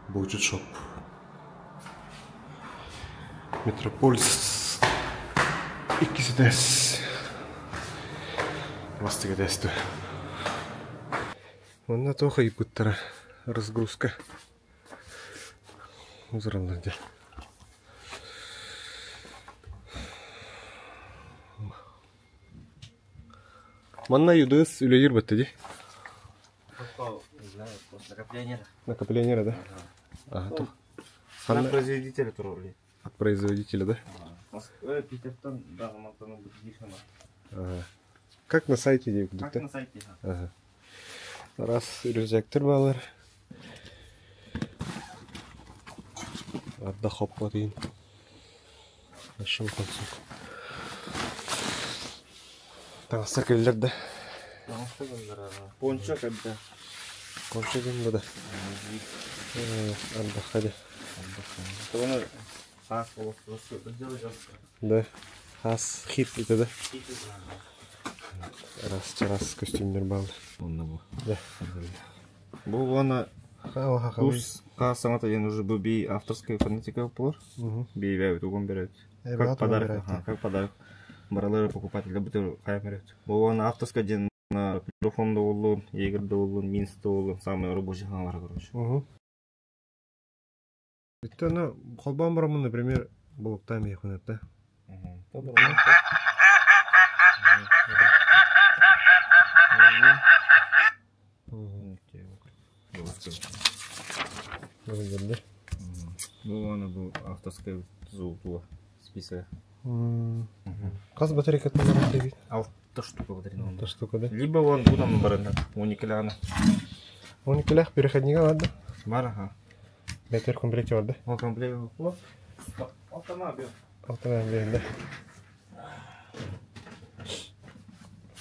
Budget shop. Metropolis. İkisi de Вастига тесто. Вон тоха и куттара разгрузка. Узралладе. Манна юдыс үлейір бәттеді? Накоплениера, да? Ага, от производителя торговли. От производителя, да? Питертон, да, Малтану Буддишина. Ага. Как на сайте дейік? Как на сайте, ага. Раз үрізектір балар. Арда хопқа дейін. Ашым қонсық. Таңыстар келдерді. Таңыстар келдер. Пончо кәбді. Пончо кәбді да. Арда қады. Оны хас болып. Да. Хас хит еті да. Раз костюмдер балды. Онда бұл. Да. Бұл оны курс қасаңата ен уже бұл бей авторская фонетика болар. Бей бәуіт оған береді. Как подарок. Как подарок. Баралары покупателя бұтыр қая береді. Бұл оны авторская ден микрофонда олын, егірді олын, минсті олын, самый рабочий ханалар, короче. Бітті ана қолбан барамын, например, болықтан мейхун етті. Бұл ана бұл авторская золотуға списая. Қаз батарейка таңырын дейді? 6 штука батарейка. 6 штука, да? Либо он бұдан барында, 12 ана. 12 переходнига var da? Var, aha. Meter komplekti var da? O komplekt var. Автомобиль. Автомобиль, да.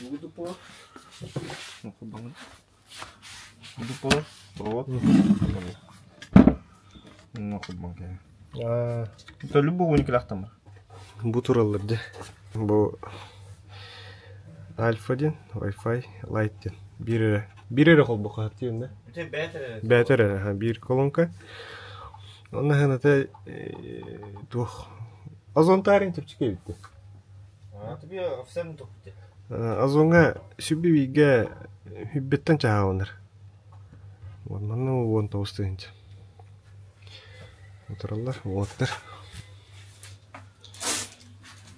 Буду по. Ну, хубан. Буду по. Провод. Ну, хубан. Это любого никак там. Bu turallarda bu Alpha-den, Wi-Fi, Lite-den. Bir ere kol bu kadar değil mi? Beter ha bir kolonka. Ondan sonra da tuh azon tarin tipçi geldi. Tabii ofsen toptu. Azonga sübbi biga hübbetten çaha onlar. Ondan on tostayınca. Oturallar, otlar.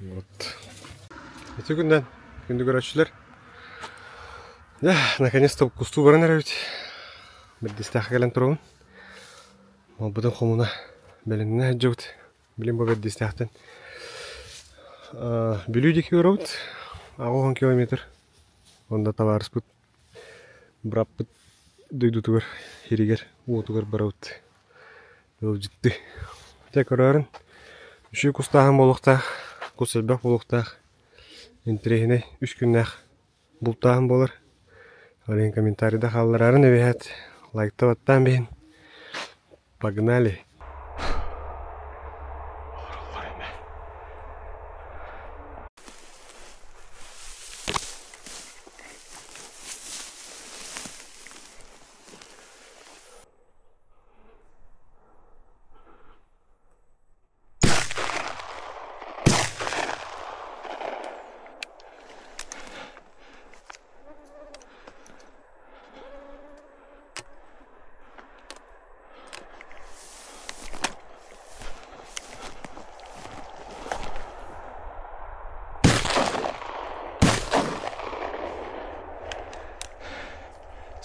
Вот. Эти күнді көрәтшілер. Да, наконец-то кусту баранар өт. Бердестәқ кәлін тұрауын. Ол бұдан қомына бәліңіне әджі өт. Білім бұл бердестәқтен. Білу декі өр өт. Ағуған километр. Онда табарыс бұд. Брап бұд. Дөйді тұғыр. Херегер. О тұғыр бар өт. Ол жітті. Тек ұрарын. Үші кустағын болуқтақ. Кусылбақ болуқтақ. Интерегіне 3 күннәқ бұлтағын болыр. Олен комментарийда қалыларын өбейәт. Лайктап аттан бейін. Погнали!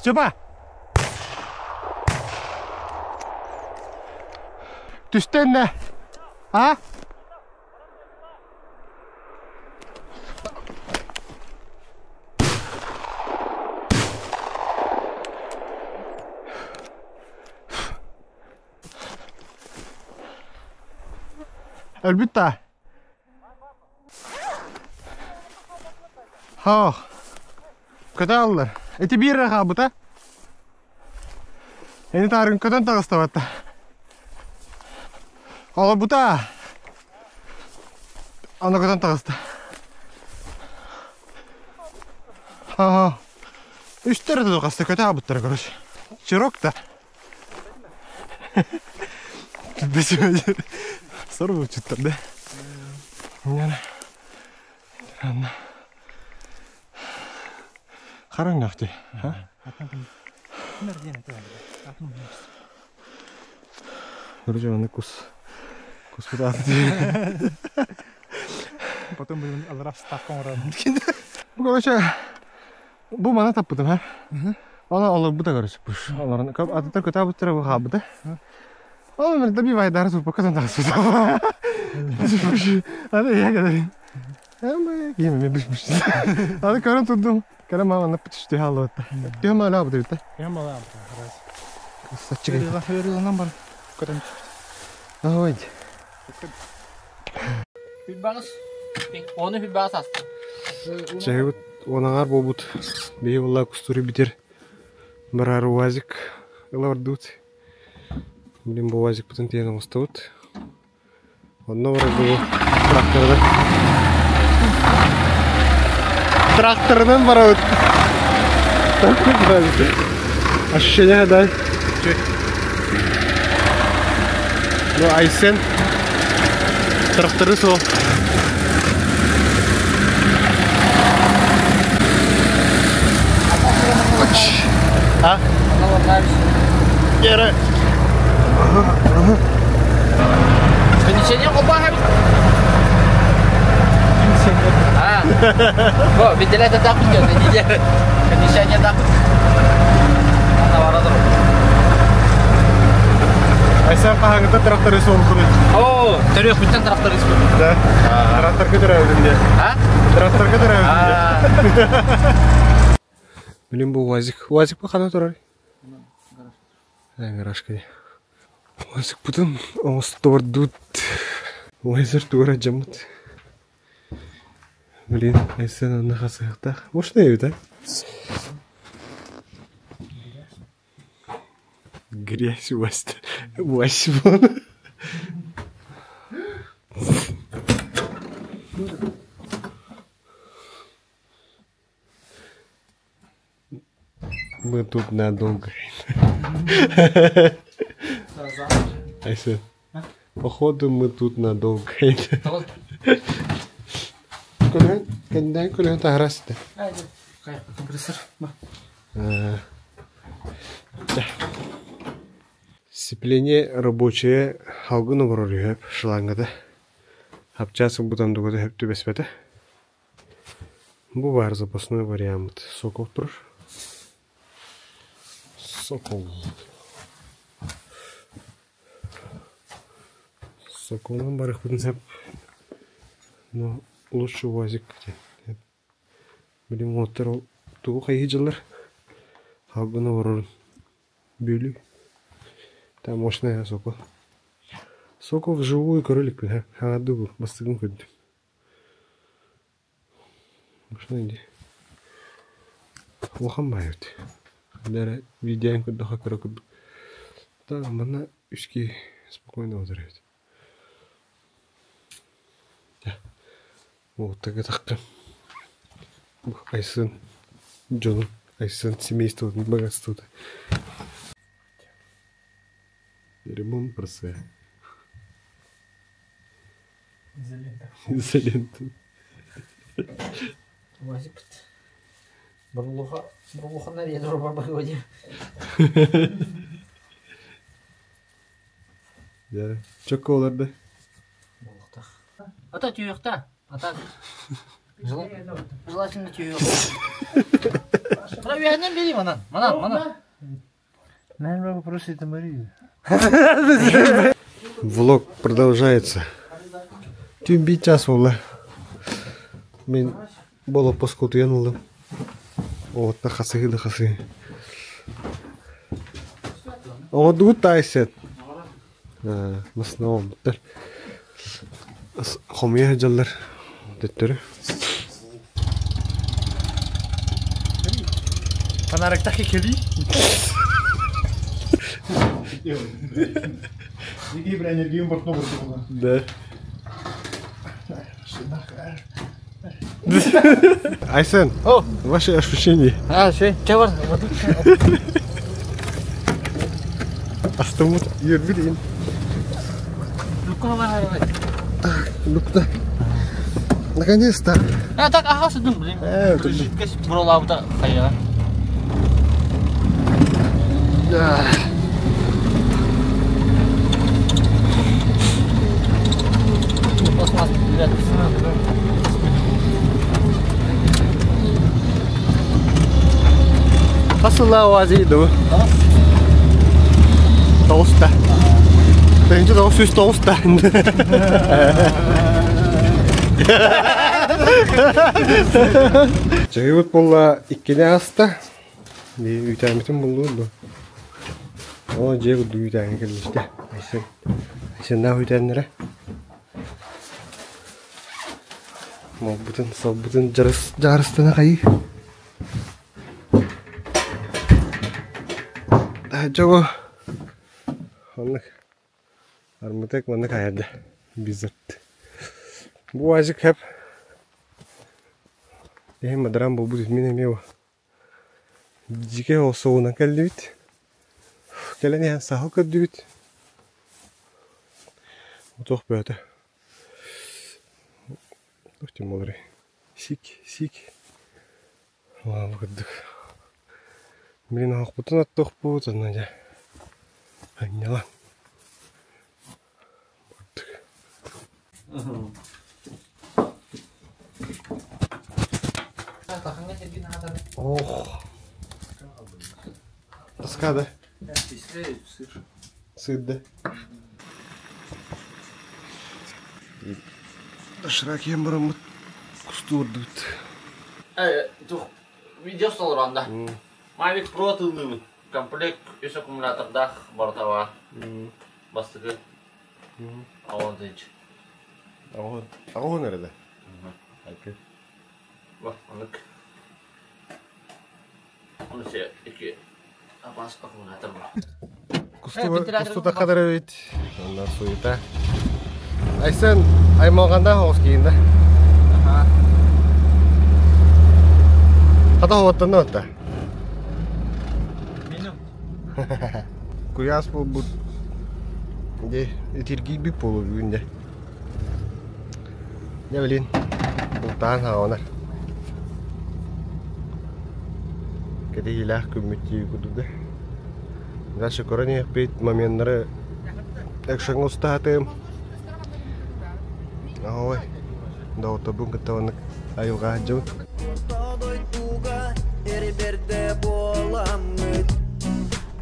Степа! Түстен не? А? Әлбітті. Ха. Көте алылар. Эти бирі қабыта. Әне тарың көтен тағыстабатта. Ала бұта. Ана көтен тағысты. Ха. Үстері тұқасты көте абыттары көріш. Чирок та. Сорву чуть-то, да? Харан нахти, а? Вроде он кус подати. Потом будем раз ставком работать. Ну, короче, бу мана таппыдым, а? Она олар бута, короче, пуш. Олар, а ты только та бутера выхабы, да? Он меня добивает, да, разу показан так сюда. А ты я говорю. Ama yeme bir şey. Hadi karın tuttum. Karın mama ne pişti halı. Diyor mu ala bu dedi. Hem alalım. Biraz. Saçı gibi. Hırılan var. Kadın. Ой. Filbağız. Onu filbağız astı. Çayıt onağar bobut. Bir vallahi kusturi bitir. Barar vazik. Alar dut. Bilim bu vazik bütün tiyana ustavut. Ondan var bu traktörde. Тракторным ворот. Такой правильно. Ощущение, да? Ну, Айсен. Тракторы сол. А? Яра. Penisinya oba habis. Oh, bidilnya takut kan dia. Penisinya takut. Mana waradır. Айсен қағаңызда тракторы сол құры. Oh, terus bintang traktor itu. Да. Трактор көтері өтінде. А? Трактор көтері өтінде. Білім бұл уазик. Уазик бұл қана тұрар? Гаражка. Уазик бұтын оңысты ордуд. Уазир туғыра жамыд. Блин, Айсен оны қасығықта. Может, не өйді, а? Грязь у вас-то. Уазь вон. Мы тут надолго. Айсен, походу мы тут надолго. Когда таграсты. Компрессор. Сцепление рабочее халгыны варыры хэп шылаңгада. Хапчасы бутан дугада хэп түбеспеті. Бұл бар запасной вариант. Сокол тұр. Сокол. Соколдан барық бұтын хэп. Но лучше УАЗик. Білім моттар туғы қайғы жылар. Халгыны варырын бөлі. Там мощная Сокол. Сокол вживую кролик, халаду, бастыгын көдді. Мощная иди. Оған байырды. Дәрі видеоин көдді хакара көдді. Так, мана үшке спокойно отырайды. Вот так таққан. Айсын, Джону, Айсын семейство, богатство. Ремонт простая. Изолента. Вазик. Барлуха нарезу бар bagodi. Ya, çok olardı. Балықта. Ата түйекта. Ата. Желательно түйек. Правильно бери манан. Манан. Наверное, вопрос это Мария. Влог продолжается. Тюмби час волла. Мен боло поскоту янулдым. Вот на хасы. Вот тут тайсет. В основном. Хомия жаллар. Деттер. Фонарик так и кели. Иди про энергию импортного туда. Да. Айсен, ваши ощущения? Что? Че бар? Астамут йөрбидин. Лукта. Наконец-то. Так, ага, судun, блин. Жидкость брала кая. Асла вазиду. Толста. Бence daha süs толста. Жайбыт болла иккене аста. Үйтәмитин болду. О, жайбыт үйтәңе келиште. Айсен да үйтәннере. Мол бутын сол бутын жарыстына кайы. Жого. Аннык. Армутек маны каярды. Бизат. Бу ажык хеп. Мадрам бу будет мен эмеу. Жике осоуна келдибит. Келене сахал көддүбүт. Уток бөтө. Тохтим молры. Сик. Вау, кыдык. Мен ак бутун атток бут анан. Айнала. Ох. Тоска, да? Сыр, да? Шрак ем барам кустурдут. Тух видео столранда. Mavic Pro тылы комплект үс аккумуляторда бортава. Бастыгы. Ауан дейч. Ауан nerede? Okey. Bak anlık. Onu şey iki apa akkumulator var. Kustu da kadar evet. Onlar suyuta. Aysen aymağında hoş giyin de. Aha. Hada havatta ne oldu? Benim. Kuyas bu de itirgi bir polu günde. Ne bileyim. Bultan havalar. Kedilah kumiti kuduga. Дальше корени пить моменты экшен устатым. Ой, да вот табун катаванак аюга жут.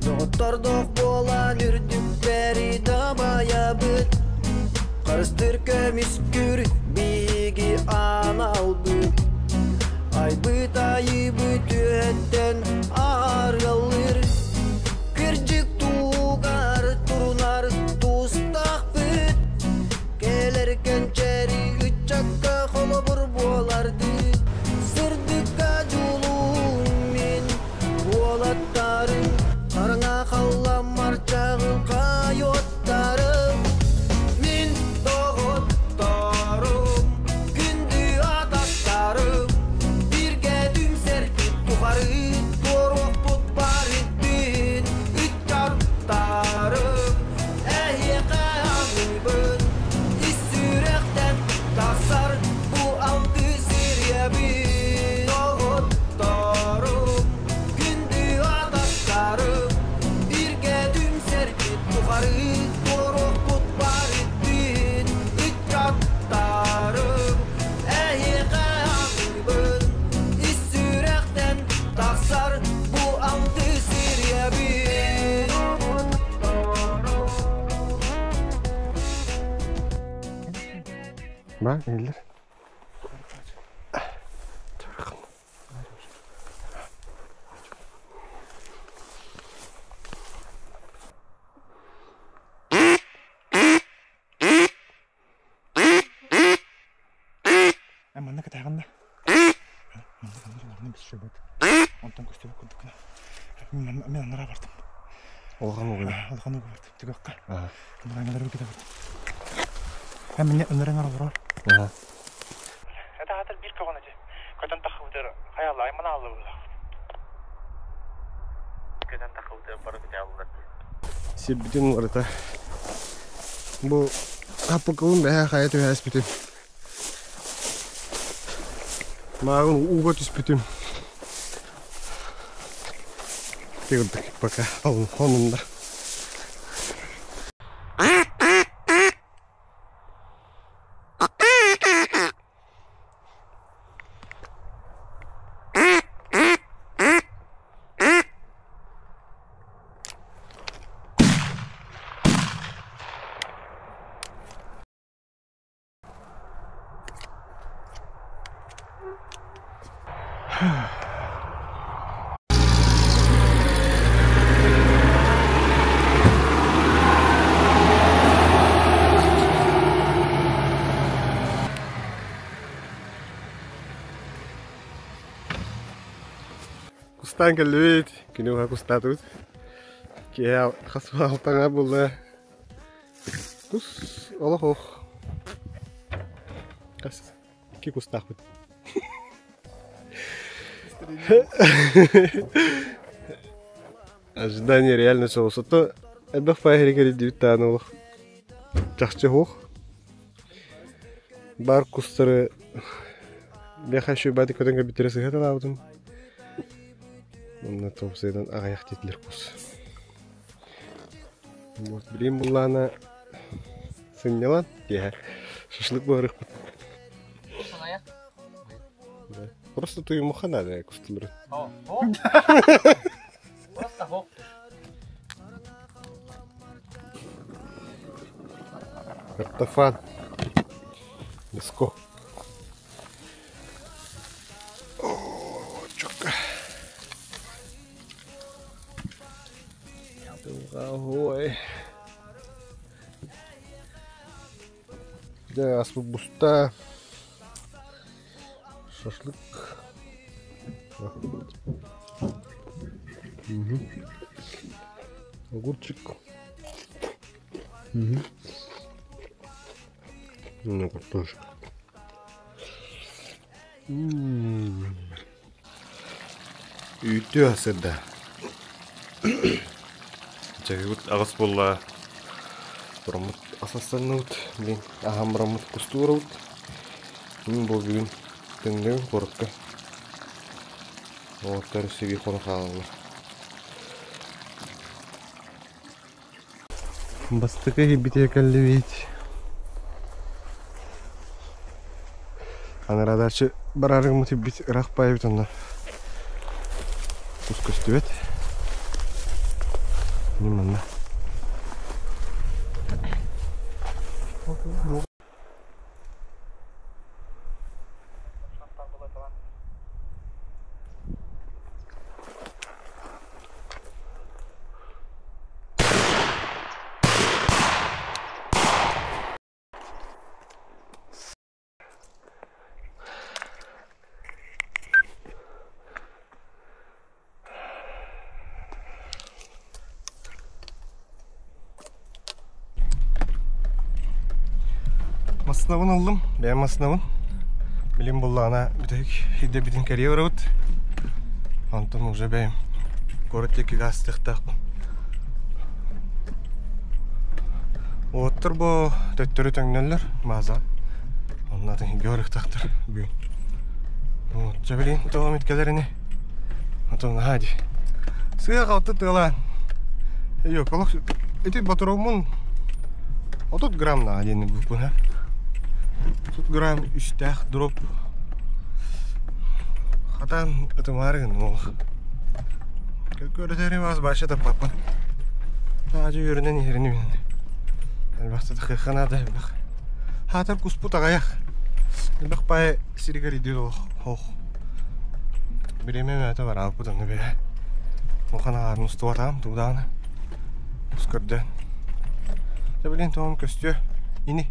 Дотордох болан үрдүктери табаябыт. Карыстыр көмүскүр биги аналбыт. Айбыт айбыт өттен аргалыр. Кыржык тугар турунар тустак бит. Келеркен чери үчакка холобур боларды. Сырдыкка жулум мен болаттарым. Караңа халла марчагы кайоттарым. Мен тоготтарым, күндү ататтарым. Бирге дүмсертип тухары корокпут бар иттин. Үчаттарым, каамыбын. Иссүректен тасар бу алты сирьябин. Тоготтарым, күндү ататтарым. Бирге дүмсертип тухары корокпут бар иттин. Үчаттарым, каамыбын. Иссүректен тасар бу алты сирьябин. Bak eller. Манна катаганда. Манна биш шөбөт. Онтон көстөбө курдук. Мен анара бардым. Олган огула. Алган бардым. Төгөккө. Ага. Анара кете бардым. Мен өнөрөң ара бурар. Ага. Это хатыр бир көгөн эже. Көтөн тахыбытыр. Хаялла аймана алып. Көтөн тахыбытыр барып кете алды. Сибитин орта. Бу апыкылын бәһә хаят өһәс битим. Мағын уға түспітім. Тегілдік пока онында. Кустан келбейт, күнуға кустатуд. Кея қасыма алтаңа болды. Кус, олық оқ. Қас, ке кустақ бұд. Ожидание реально соғысы. То әбіқ пайхері керет дейбіт тағын олық. Жақшы оқ. Бар кустары бәқа шөй бәді көтенге бітересі ғады лаудым. Онна топсайдан ағаяқ детілер қос. Білейм бұллағына сыңнелан. Шашлық бағырық бұд. Просто той мұқан ады кустылырын. Просто хоқ. Картофан. Леско. Чока. Ой. Да, асбуста. Шашлык. Огурчик. Ну, картошка. Үйті асырда. Чагыгут ағыс болла. Бұрамыт асастанны ұт. Мен ағам бұрамыт күсті ұт. Мен бұл бүгін түңден қорыққа. Оғыттар үсеге қоны қалалар. Бастықы ебіте кәлі бейт. Анарадарчы барарың мұты бит ұрақ байы бит онда. Күс көсті бет. Неманна. Масынауын алдым, бәйім масынауын. Білім боллағына бітек хидде бітін кәрие барауыд. Антон уже бәйім город текі ғастықтақпын. Оттыр бұл төттірі төңнелер, маза. Оннатын көріктақтыр бүгін. Отча білейін тоғым еткелеріне. Антон, хади. Сыға қауытты тұғылан. Йок, олық өтет батыровмын. 30 граммна адені бұпын, ха? 30 грамм үстәқ дроп. Хатан ұтымарығын олық. Көрдері баз башы таппапын. Ажы өрінен еріні менің. Әлбақты да қиқанады әлбақ. Хатар күспұт ағаяқ. Әлбақ бай сирігер едер оқ. Біреме мәті бар алып бұдымды бәрі. Оған ағарын ұсты батам тұғдағына. Ұскырды. Білен тоғым көсті ини.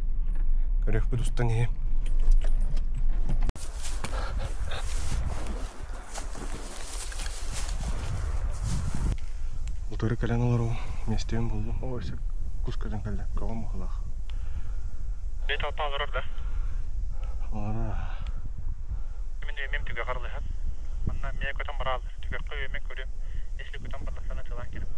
Көрек бұд ұстан ем. Ұлтары кәлен олар ол. Местен болдым. Ойсы күскөден кәлі. Қауам мұқылақ. Бейт алтан олар орда. Олар. Мен өймем түге қарылы хат. Манна мия көтен баралыр. Түге қой өймен көрем. Еслі көтен барласана тылан келім.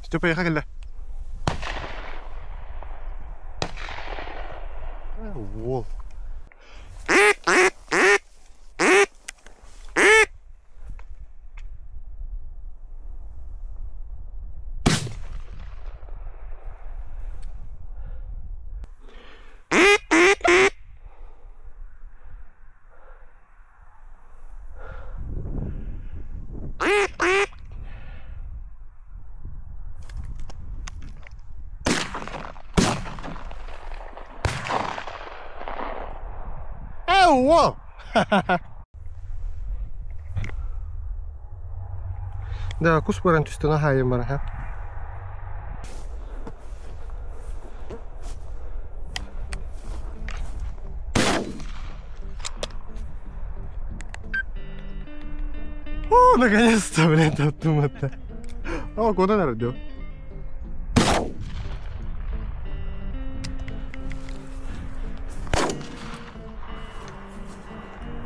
Степа, яха келді. Ол. Wow! Да, kus parem just näha ei ole, jah. О, наконец-то, блин, тут думаю-то. О, куда народил?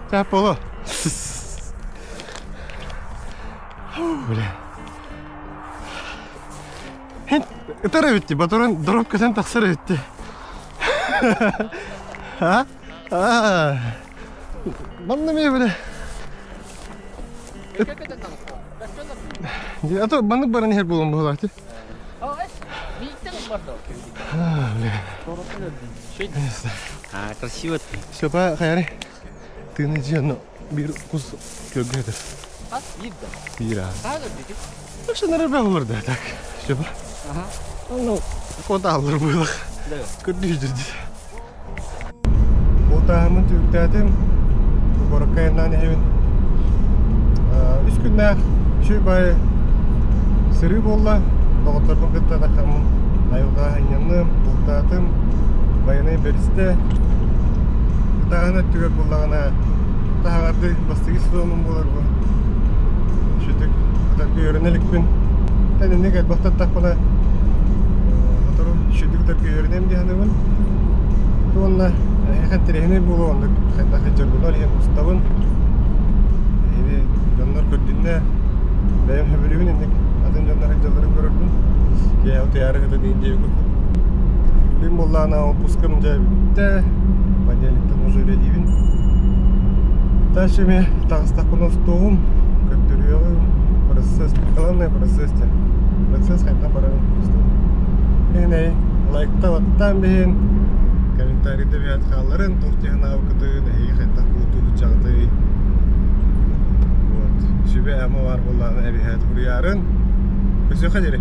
자, 뻗어. Бля. Тарывитти, батурын дробкадан тақсырывитти. А? Манна ме, бля. А то банык баран хер болом болады. Красиво. Все, по хаяре. Ты найди, но бир кус кёгедер. А, видно. Бира. Как это? Ну что, наверное, было, да, так. Все, по. Ага. Ну, кодаллар было. Да. Кудижди. Отамын түктәдем. Боркайнан хевин. Үч күннәр шөйбай сыры болла. Доктордун кытта да камын. Айылга айнымны бултатым. Баяны беристе. Тағана түгел болағына тағарды бастығы сұлуының болар бұл. Шүтік ұтарғы өрінелікпін. Тәні негәл бақтат тақпына ұтару шүтік ұтарғы өрінем дейіні бұл. Туғанна әйқан тірегіне болу ондық қайдақы жырғын олеген ұставын. Әйіне жонлар көрдіңіне бәйім хөбілігін ендік атын жонлар жылдарын көрірдің. Кей ауты ярығы дейін жей көрдің. Білім болағына отпускым жай бітті. Понедельниктен уже ледивин. Дальше мне тағыстақ күн ұстуғым, көттіріғым, процесс, главный процесс. Процесс қайта барағым ұстуғым. Еней, лайкта ваттан бейін, комментарийді бейат қаларын, тоқтиғын ауқытығын, әйі қайта құлтуғы жағды. Сөбе әмі бар болағын әбейхат ұриярын. Көсі қадері?